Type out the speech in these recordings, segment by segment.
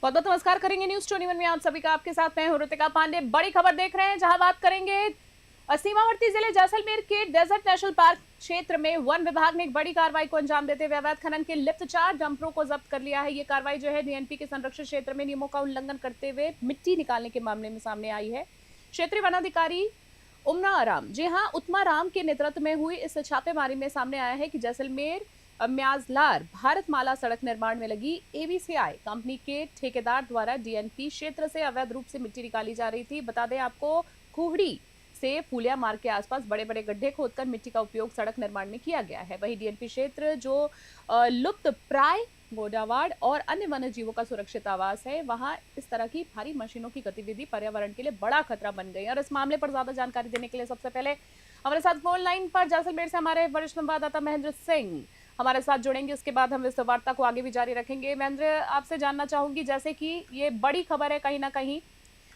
बहुत बहुत नमस्कार करेंगे न्यूज 21 में आप सभी का। आपके साथ मैं हूं ऋतिका पांडे। बड़ी खबर देख रहे हैं जहां बात करेंगे सीमावर्ती जिले जैसलमेर के डेजर्ट नेशनल पार्क क्षेत्र में वन विभाग ने एक बड़ी कार्रवाई को अंजाम देते हुए अवैध खनन के लिप्त 4 डंपरों को जब्त कर लिया है। ये कार्रवाई जो है डीएनपी के संरक्षित क्षेत्र में नियमों का उल्लंघन करते हुए मिट्टी निकालने के मामले में सामने आई है। क्षेत्रीय वनाधिकारी उत्मा राम के नेतृत्व में हुई इस छापेमारी में सामने आया है कि जैसलमेर म्याजलार भारतमाला सड़क निर्माण में लगी एबीसीआई कंपनी के ठेकेदार द्वारा डीएनपी क्षेत्र से अवैध रूप से मिट्टी निकाली जा रही थी। बता दें आपको, कुहड़ी से फूलिया मार्ग के आसपास बड़े बड़े गड्ढे खोदकर मिट्टी का उपयोग सड़क निर्माण में किया गया है। वहीं डीएनपी क्षेत्र जो लुप्त प्राय गोडावाड़ और अन्य वन्य जीवों का सुरक्षित आवास है, वहां इस तरह की भारी मशीनों की गतिविधि पर्यावरण के लिए बड़ा खतरा बन गई। और इस मामले पर ज्यादा जानकारी देने के लिए सबसे पहले हमारे साथ फोन लाइन पर जैसलमेर से हमारे वरिष्ठ संवाददाता महेंद्र सिंह हमारे साथ जुड़ेंगे। उसके बाद हम इस वार्ता को आगे भी जारी रखेंगे। महेंद्र, आपसे जानना चाहूंगी, जैसे कि ये बड़ी खबर है, कहीं ना कहीं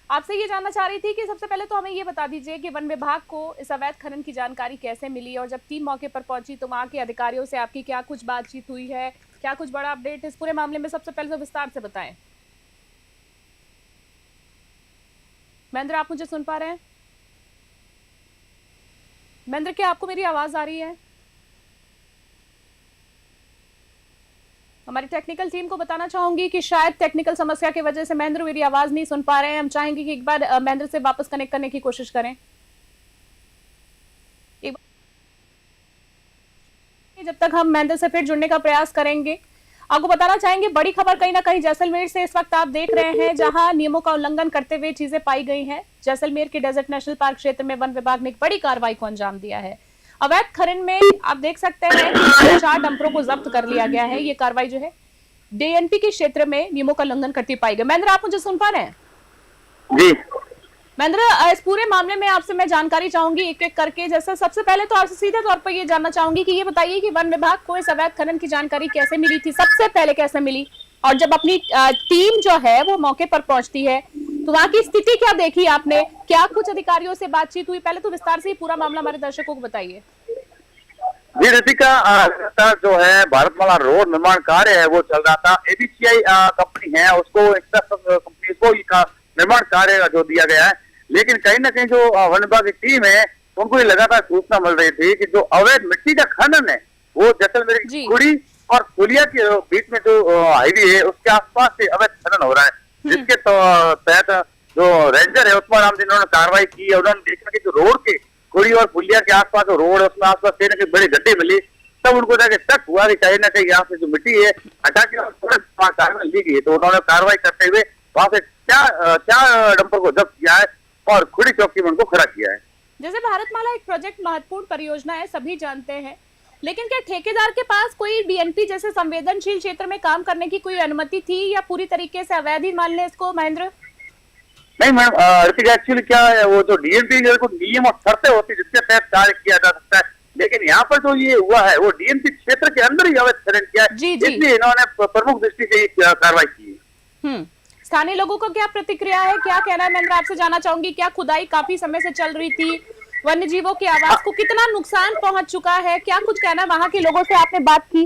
आपसे ये जानना चाह रही थी कि सबसे पहले तो हमें ये बता दीजिए कि वन विभाग को इस अवैध खनन की जानकारी कैसे मिली, और जब टीम मौके पर पहुंची तो वहां के अधिकारियों से आपकी क्या कुछ बातचीत हुई है, क्या कुछ बड़ा अपडेट इस पूरे मामले में सबसे पहले तो विस्तार से बताएं। महेंद्र, आप मुझे सुन पा रहे हैं? महेंद्र, क्या आपको मेरी आवाज आ रही है? हमारी टेक्निकल टीम को बताना चाहूंगी कि शायद टेक्निकल समस्या की वजह से महेंद्र मेरी आवाज नहीं सुन पा रहे हैं। हम चाहेंगे कि एक बार महेंद्र से वापस कनेक्ट करने की कोशिश करें। जब तक हम महेंद्र से फिर जुड़ने का प्रयास करेंगे, आपको बताना चाहेंगे बड़ी खबर कहीं ना कहीं जैसलमेर से इस वक्त आप देख रहे हैं, जहां नियमों का उल्लंघन करते हुए चीजें पाई गई हैं। जैसलमेर के डेजर्ट नेशनल पार्क क्षेत्र में वन विभाग ने एक बड़ी कार्रवाई को अंजाम दिया है। अवैध खनन में आप देख सकते हैं कि 4 डंपरों को जब्त कर लिया गया है। ये कार्रवाई जो है डीएनपी के क्षेत्र में नियमों का उल्लंघन करती पाई गई। महेंद्र, आप मुझे सुन पा रहे हैं? जी महेंद्र, इस पूरे मामले में आपसे मैं जानकारी चाहूंगी एक एक करके। जैसे सबसे पहले तो आपसे सीधे तौर पर ये जानना चाहूंगी कि ये बताइए कि वन विभाग को इस अवैध खनन की जानकारी कैसे मिली थी, सबसे पहले कैसे मिली, और जब अपनी टीम जो है वो मौके पर पहुंचती है तो वहां की स्थिति क्या देखी आपने, क्या कुछ अधिकारियों से बातचीत हुई? पहले तो विस्तार से पूरा मामला हमारे दर्शकों को बताइए। जी ऋतिका, जो है भारतमाला रोड निर्माण कार्य है वो चल रहा था। एबीसीआई कंपनी है, उसको कंपनी को निर्माण कार्य जो दिया गया है, लेकिन कहीं ना कहीं जो वन विभाग की टीम है उनको ये लगातार सूचना मिल रही थी कि जो अवैध मिट्टी का खनन है वो जैसलमेर की कुड़ी और फुलिया के बीच में जो हाईवे है उसके आसपास से अवैध खनन हो रहा है, जिसके तहत जो रेंजर है उत्मा राम जी ने कार्रवाई की। उन्होंने देखा कि जो रोड के कुड़ी और फुलिया के आसपास जो रोड है उसमें आसपास कहीं ना कहीं बड़ी गड्ढे मिली, तब उनको शक हुआ कि कहीं ना कहीं यहाँ से जो मिट्टी है हटा के कार्रवाई ली गई। तो उन्होंने कार्रवाई करते हुए वहां से चार डंपर को जब्त किया है और खुड़ी चौकी में उनको खड़ा किया है। जैसे भारतमाला एक प्रोजेक्ट महत्वपूर्ण परियोजना है, सभी जानते हैं, लेकिन क्या ठेकेदार के पास कोई डीएनपी जैसे संवेदनशील क्षेत्र में काम करने की कोई अनुमति थी, या पूरी तरीके से अवैध ही मान लें इसको महेंद्र? नहीं मैडम, ऋतिका एक्चुअली क्या है, वो जो डीएनपी कुछ नियम और शर्तें होती है जिसके तहत कार्य किया जा सकता है, लेकिन यहाँ पर जो ये हुआ है वो डीएनपी क्षेत्र के अंदर ही अवैध खनन किया है, इसलिए इन्होंने प्रमुख दृष्टि से कार्रवाई की है। स्थानीय लोगों का क्या प्रतिक्रिया है, क्या कहना है महेंद्र? आपसे जानना चाहूंगी, क्या खुदाई काफी समय से चल रही थी, वन्य जीवों के आवास को कितना नुकसान पहुंच चुका है, क्या कुछ कहना है वहां के लोगों से आपने बात की?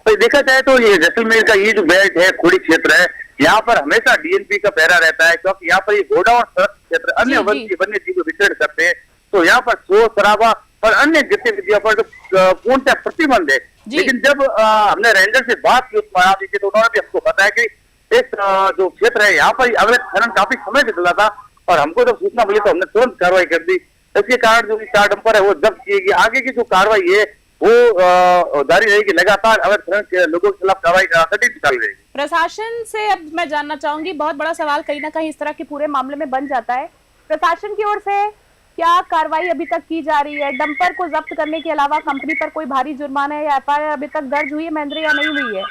तो देखा जाए तो ये जैसलमेर का ये जो बेल्ट है, खुड़ी क्षेत्र है, यहाँ पर हमेशा डीएनपी का पहरा रहता है, क्योंकि यहाँ पर ये गोडाउन सड़क क्षेत्र अन्य वन्य जीव विचरण करते हैं, तो यहाँ पर शोर शराबा और अन्य गतिविधियों पर पूर्णतः प्रतिबंध है। लेकिन जब हमने रेंजर से बात की उत्मा राम जी से, तो उन्होंने भी हमको बताया कि इस जो क्षेत्र है यहाँ पर अवैध खनन काफी समय से चला था, और हमको जब सूचना मिली तो हमने तुरंत कार्रवाई कर दी। इसके कारण जो 4 डंपर है वो जब्त किए गए। आगे की जो कार्रवाई है वो जारी रहेगी, लगातार अवैध खनन के लोगों के खिलाफ कार्रवाई चल रही है। प्रशासन से अब मैं जानना चाहूंगी, बहुत बड़ा सवाल कहीं ना कहीं इस तरह के पूरे मामले में बन जाता है, प्रशासन की ओर से क्या कार्रवाई अभी तक की जा रही है? डंपर को जब्त करने के अलावा कंपनी पर कोई भारी जुर्माना या एफआईआर अभी तक दर्ज हुई है महेंद्र, या नहीं हुई है?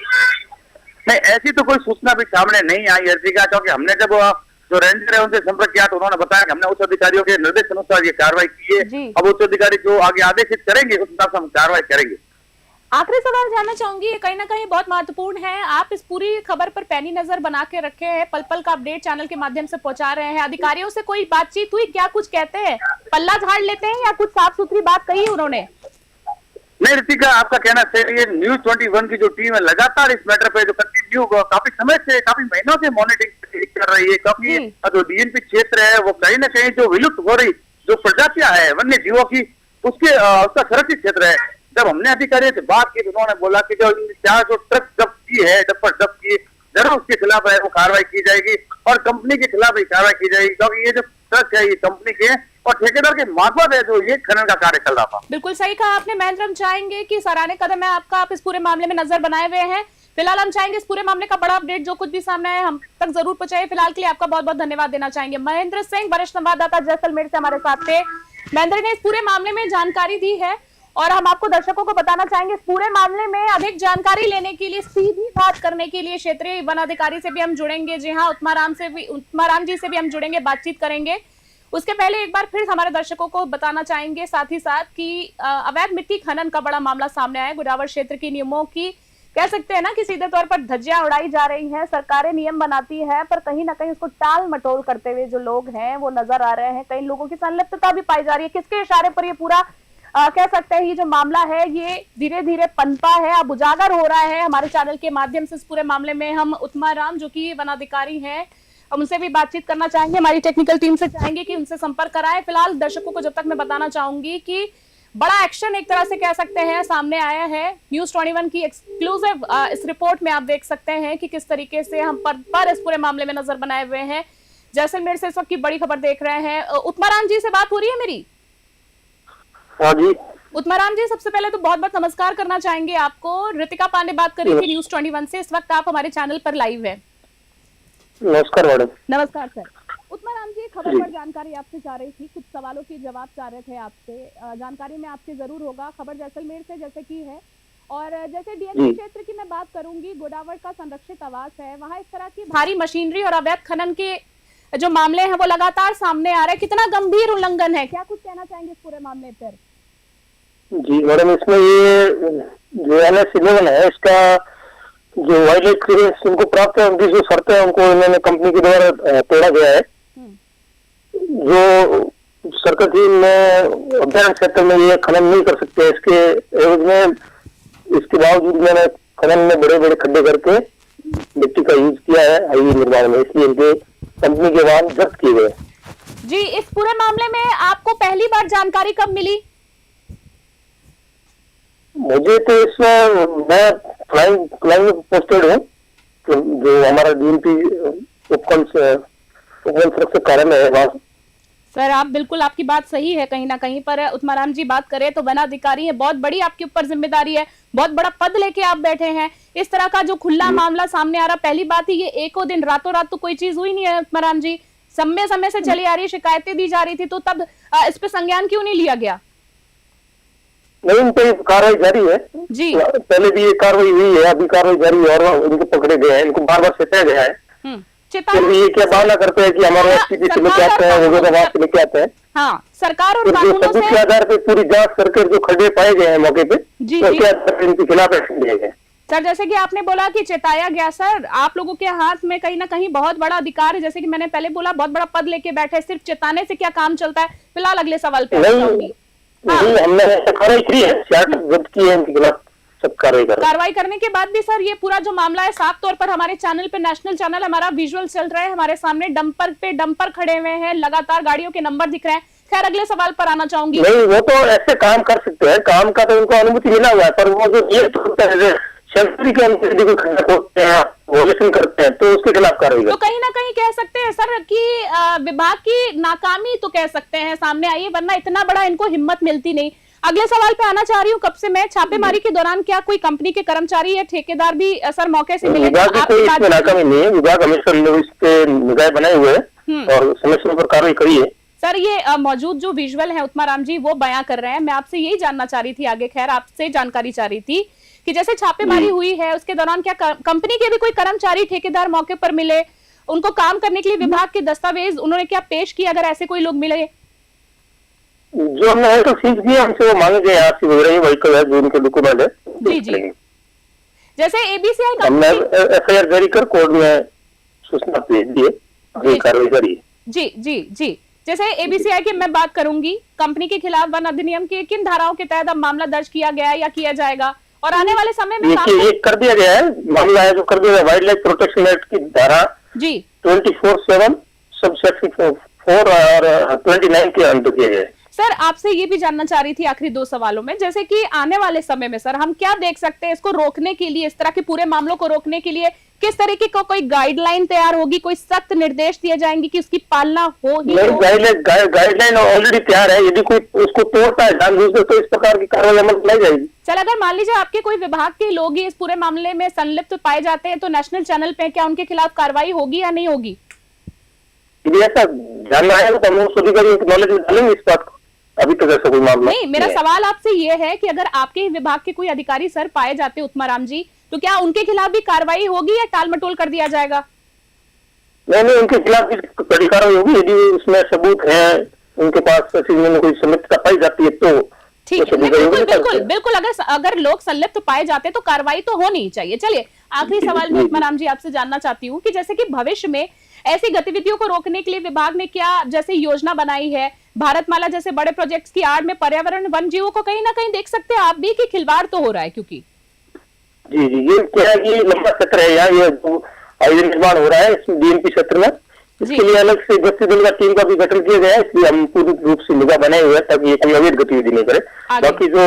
नहीं, ऐसी तो कोई सूचना भी सामने नहीं आई अर्जिका, क्योंकि हमने जब जो रेंजर है उनसे संपर्क किया तो उन्होंने बताया कि हमने उच्च अधिकारियों के निर्देश अनुसार ये कार्रवाई की है। अब उच्च अधिकारी जो आगे आदेशित करेंगे उस हिसाब से हम कार्रवाई करेंगे। आखिरी सवाल जानना चाहूंगी, कहीं ना कहीं बहुत महत्वपूर्ण है, आप इस पूरी खबर पर पैनी नजर बना के रखे हैं, पल पल का अपडेट चैनल के माध्यम से पहुंचा रहे हैं, अधिकारियों से कोई बातचीत हुई, क्या कुछ कहते हैं, पल्ला झाड़ लेते हैं या कुछ साफ सुथरी बात कही उन्होंने? नहीं ऋतिका, आपका कहना सही है। न्यूज 21 की जो टीम है लगातार इस मैटर पे जो कंटिन्यू काफी समय से, काफी महीनों से मॉनिटरिंग कर रही है, क्योंकि जो डीएनपी क्षेत्र है वो कहीं ना कहीं जो विलुप्त हो रही जो प्रजातियां है वन्य जीवों की, उसका संरक्षित क्षेत्र है। जब हमने अधिकारियों से बात की तो उन्होंने बोला कि जो ट्रक जब्त की है, डंपर जब्त की, जरूर उसके खिलाफ है वो कार्रवाई की जाएगी और कंपनी के खिलाफ भी कार्रवाई की जाएगी, क्योंकि ये जो ट्रक है ये कंपनी के और ठेकेदार के मार्फत है जो ये खनन का कार्य चल रहा था। बिल्कुल सही कहा आपने महेंद्र। हम चाहेंगे कि सराहनीय कदम है आपका, आप इस पूरे मामले में नजर बनाए हुए हैं। फिलहाल हम चाहेंगे इस पूरे मामले का बड़ा अपडेट जो कुछ भी सामने आए हम तक जरूर पहुंचाए। फिलहाल के लिए आपका बहुत बहुत धन्यवाद देना चाहेंगे। महेंद्र सिंह, वरिष्ठ संवाददाता जैसलमेर से हमारे साथ थे। महेंद्र ने इस पूरे मामले में जानकारी दी है और हम आपको दर्शकों को बताना चाहेंगे इस पूरे मामले में अधिक जानकारी लेने के लिए, सीधी बात करने के लिए क्षेत्रीय वन अधिकारी से भी हम जुड़ेंगे। जी हाँ, उत्तमाराम जी से भी हम जुड़ेंगे, बातचीत करेंगे। उसके पहले एक बार फिर हमारे दर्शकों को बताना चाहेंगे साथ ही साथ कि अवैध मिट्टी खनन का बड़ा मामला सामने आया है। गोदावरी क्षेत्र की नियमों की कह सकते हैं ना कि सीधे तौर पर धज्जियां उड़ाई जा रही हैं। सरकारें नियम बनाती है पर कहीं ना कहीं उसको टाल मटोल करते हुए जो लोग हैं वो नजर आ रहे हैं। कई लोगों की संलिप्तता भी पाई जा रही है। किसके इशारे पर ये पूरा कह सकते हैं ये जो मामला है ये धीरे धीरे पनपा है, अब उजागर हो रहा है। हमारे चैनल के माध्यम से इस पूरे मामले में हम उत्तमाराम जो कि वनाधिकारी हैं हम उनसे भी बातचीत करना चाहेंगे। हमारी टेक्निकल टीम से चाहेंगे कि उनसे संपर्क कराएं। फिलहाल दर्शकों को जब तक मैं बताना चाहूंगी कि बड़ा एक्शन एक तरह से कह सकते हैं सामने आया है। न्यूज 21 की एक्सक्लूसिव इस रिपोर्ट में आप देख सकते हैं कि किस तरीके से हम पर इस पूरे मामले में नजर बनाए हुए हैं। जैसलमेर से इस वक्त की बड़ी खबर देख रहे हैं। उत्तमाराम जी से बात हो रही है मेरी? हाँ जी। उत्तमाराम जी, सबसे पहले तो बहुत बहुत नमस्कार करना चाहेंगे आपको। ऋतिका पांडे बात कर रही थी न्यूज 21 से। इस वक्त आप हमारे चैनल पर लाइव है। नमस्कार मैडम। नमस्कार सर। उत्तमाराम जी, खबर पर जानकारी आपसे चाह रही थी, कुछ सवालों के जवाब चाह रहे थे आपसे। जानकारी में आपसे जरूर होगा। खबर जैसलमेर से जैसे की है और जैसे डीएनपी क्षेत्र की मैं बात करूंगी, गोदावरी का संरक्षित आवास है, वहाँ इस तरह की भारी मशीनरी और अवैध खनन के जो मामले हैं वो लगातार सामने आ रहे हैं। कितना गंभीर उल्लंघन है, क्या कुछ कहना चाहेंगे इस पूरे मामले पर? जी मैडम, इसमें ये जो NS11 है इसका जो वाइल्ड लाइफ क्लियरेंस उनको प्राप्त है, उनकी जो शर्तें हैं उनको इन्होंने कंपनी के द्वारा तोड़ा गया है। जो सरकार थी में अभ्यारण्य क्षेत्र में ये खनन नहीं कर सकते, इसके एवज में इसके बावजूद मैंने खनन में बड़े बड़े खड्डे करके मिट्टी का यूज किया है हाईवे निर्माण में, इसलिए इनके कंपनी के वाहन जब्त किए गए। जी, इस पूरे मामले में आपको पहली बार जानकारी कब मिली? मुझे तो इसमें मैं फ्लाइंग पोस्टेड हूँ, तो जो हमारा डीएनपी उपवन सुरक्षा कार्यालय है वहाँ। सर आप बिल्कुल, आपकी बात सही है कहीं ना कहीं पर। उत्तमाराम जी बात करें तो वनाधिकारी है, बहुत बड़ी आपके ऊपर जिम्मेदारी है, बहुत बड़ा पद लेके आप बैठे हैं। इस तरह का जो खुला मामला सामने आ रहा, पहली बात ही ये एको दिन रातों रात तो कोई चीज हुई नहीं है उत्तमाराम जी। समय समय से चली आ रही, शिकायतें दी जा रही थी, तो तब इस पे संज्ञान क्यों नहीं लिया गया? नहीं, इन पे कार्रवाई जारी है जी। पहले भी ये कार्रवाई हुई है, अभी कार्रवाई जारी है और इनको पकड़े गए हैं, इनको बार बार सताया गया है। ये क्या बहाना करते हैं कि हमारे एसपीपी से लेके आते हैं, वगैरह से लेके आते हैं। हाँ, सरकार और कानूनों से के आधार पे पूरी जांच करके जो खड्डे पाए गए हैं मौके पे, तो उसके आधार पे इनके खिलाफ एक्शन लिया गया। सर जैसे कि आपने बोला कि चेताया गया, सर आप लोगों के हाथ में कहीं ना कहीं बहुत बड़ा अधिकार है, जैसे कि मैंने पहले बोला बहुत बड़ा पद लेके बैठे, सिर्फ चेताने से क्या काम चलता है? फिलहाल अगले सवाल पे नहीं, हमने कार्रवाई की है, जब्त की है इनके खिलाफ, सब कार्रवाई करने के बाद भी सर ये पूरा जो मामला है साफ तौर पर हमारे चैनल पे, नेशनल चैनल हमारा विजुअल चल रहा है हमारे सामने, डंपर पे डंपर खड़े हुए हैं, लगातार गाड़ियों के नंबर दिख रहे हैं। खैर अगले सवाल पर आना चाहूंगी। नहीं, वो तो ऐसे काम कर सकते हैं, काम का तो उनको अनुमति मिला हुआ है, पर वो जो ये के अनुसार करते हैं तो उसके खिलाफ कार्रवाई। तो कहीं ना कहीं कह सकते हैं सर कि विभाग की नाकामी तो कह सकते हैं सामने आई है, वरना इतना बड़ा इनको हिम्मत मिलती नहीं। अगले सवाल पे आना चाह रही हूँ, कब से मैं छापेमारी के दौरान क्या कोई कंपनी के कर्मचारी या ठेकेदार भी सर मौके से मिले? विभाग की कोई इसमें नाकामी नहीं है, विभाग हमेशा इस पे निगाह बनाए हुए है और समय समय पर कार्रवाई करी है। सर ये मौजूद जो विजुअल है उत्तमाराम जी वो बयां कर रहे हैं, मैं आपसे यही जानना चाह रही थी आगे, खैर आपसे जानकारी चाह रही थी कि जैसे छापेमारी हुई है उसके दौरान क्या कंपनी के भी कोई कर्मचारी ठेकेदार मौके पर मिले, उनको काम करने के लिए विभाग के दस्तावेज उन्होंने क्या पेश किया, अगर ऐसे कोई लोग मिले? जो हमने तो सीज किया हमसे वो मांगे गए आरसी वगैरह व्हीकल है जो उनके डॉक्यूमेंट है। जी जी, जैसे एबीसीआई हमने एफआईआर जारी कर कोर्ट में सूचना भेज दी है, कार्रवाई जारी है। जी जी जी, जैसे एबीसीआई की मैं बात करूंगी, कंपनी के खिलाफ वन अधिनियम की किन धाराओं के तहत अब मामला दर्ज किया गया है या किया जाएगा, और आने वाले समय में ये कर दिया गया है, मामला है जो कर दिया गया, वाइल्ड लाइफ प्रोटेक्शन एक्ट की धारा जी 24/7 सब सेक्शन 4 और 29 के अंत किए गए। सर आपसे ये भी जानना चाह रही थी आखिरी 2 सवालों में, जैसे कि आने वाले समय में सर हम क्या देख सकते हैं इसको रोकने के लिए, इस तरह के पूरे मामलों को रोकने के लिए किस तरीके का कोई गाइडलाइन तैयार होगी, कोई सख्त निर्देश दिए जाएंगे कि उसकी पालना हो ही हो? गाइडलाइन ऑलरेडी तैयार है, यदि कोई उसको तोड़ता है जानबूझकर तो इस प्रकार की कार्रवाई अमल लाई जाएगी। चल अगर मान लीजिए आपके कोई विभाग के लोग ही इस पूरे मामले में संलिप्त पाए जाते हैं तो नेशनल चैनल पे क्या उनके खिलाफ कार्रवाई होगी या नहीं होगी? यदि ऐसा जानना है तो हम उस अधिकारियों की नॉलेज में डालेंगे इस बात को। अभी तक ऐसा कोई मामला नहीं, मेरा सवाल आपसे ये है कि अगर आपके विभाग के कोई अधिकारी सर पाए जाते उत्तमाराम जी, तो क्या उनके खिलाफ भी कार्रवाई होगी या टाल मटोल कर दिया जाएगा? नहीं, उनके खिलाफ भी कड़ी कार्रवाई होगी यदि उसमें सबूत है, उनके पास कोई संलिप्तता पाई जाती है तो ठीक है। बिल्कुल बिल्कुल बिल्कुल, अगर लोग संलिप्त पाए जाते तो कार्रवाई तो होनी ही चाहिए। चलिए आखिरी सवाल में उत्तमाराम जी आपसे जानना चाहती हूँ कि जैसे कि भविष्य में ऐसी गतिविधियों को रोकने के लिए विभाग ने क्या जैसे योजना बनाई है, भारतमाला जैसे बड़े प्रोजेक्ट्स की आड़ में पर्यावरण वन जीवों को कहीं ना कहीं देख सकते हैं आप भी कि खिलवाड़ तो हो रहा है? क्योंकि जी ये क्या है कि लंबा क्षेत्र है यहाँ, ये जो आयुध निर्माण हो रहा है इस डीएमपी क्षेत्र में, इसके लिए अलग से गश्ती दल का टीम का भी गठन किया गया है, इसलिए हम पूर्ण रूप से निगाह बनाए हुए हैं ताकि ये कोई अवैध गतिविधि नहीं करे। बाकी जो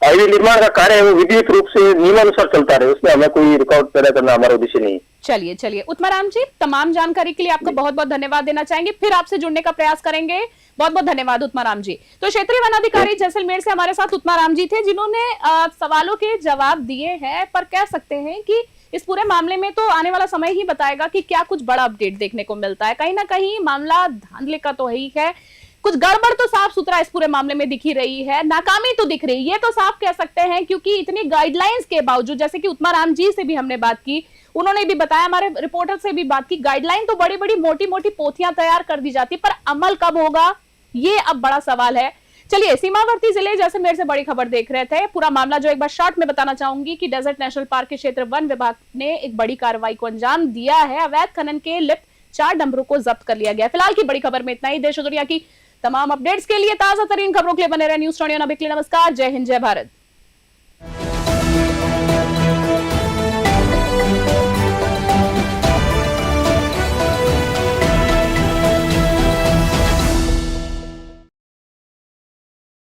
आयुध निर्माण का कार्य है वो विधिवत रूप से नियमानुसार चलता रहे, उसमें हमें कोई रिकॉर्ड पैदा करना हमारा उद्देश्य नहीं। चलिए उत्तमाराम जी, तमाम जानकारी के लिए आपका बहुत बहुत धन्यवाद देना चाहेंगे, फिर आपसे जुड़ने का प्रयास करेंगे। बहुत बहुत धन्यवाद उत्तमाराम जी। तो क्षेत्रीय वन अधिकारी जैसलमेर से हमारे साथ उत्तमाराम जी थे, जिन्होंने सवालों के जवाब दिए हैं, पर कह सकते हैं कि इस पूरे मामले में तो आने वाला समय ही बताएगा कि क्या कुछ बड़ा अपडेट देखने को मिलता है। कहीं ना कहीं मामला धांधले का तो ही है, कुछ गड़बड़ तो साफ सुथरा इस पूरे मामले में दिख ही रही है, नाकामी तो दिख रही है, ये तो साफ कह सकते हैं, क्योंकि इतनी गाइडलाइंस के बावजूद, जैसे कि उत्तमाराम जी से भी हमने बात की, उन्होंने भी बताया, हमारे रिपोर्टर से भी बात की, गाइडलाइन तो बड़ी बड़ी मोटी मोटी पोथियां तैयार कर दी जाती, पर अमल कब होगा ये अब बड़ा सवाल है। चलिए, सीमावर्ती जिले जैसलमेर से बड़ी खबर देख रहे थे। पूरा मामला जो एक बार शॉर्ट में बताना चाहूंगी कि डेजर्ट नेशनल पार्क के क्षेत्र वन विभाग ने एक बड़ी कार्रवाई को अंजाम दिया है। अवैध खनन के लिप्त 4 डंपरों को जब्त कर लिया गया। फिलहाल की बड़ी खबर में इतना ही। देश और दुनिया की तमाम अपडेट्स के लिए, ताजा तरीन खबरों के लिए बने रहे न्यूज़ 24 नमस्कार, जय हिंद, जय भारत।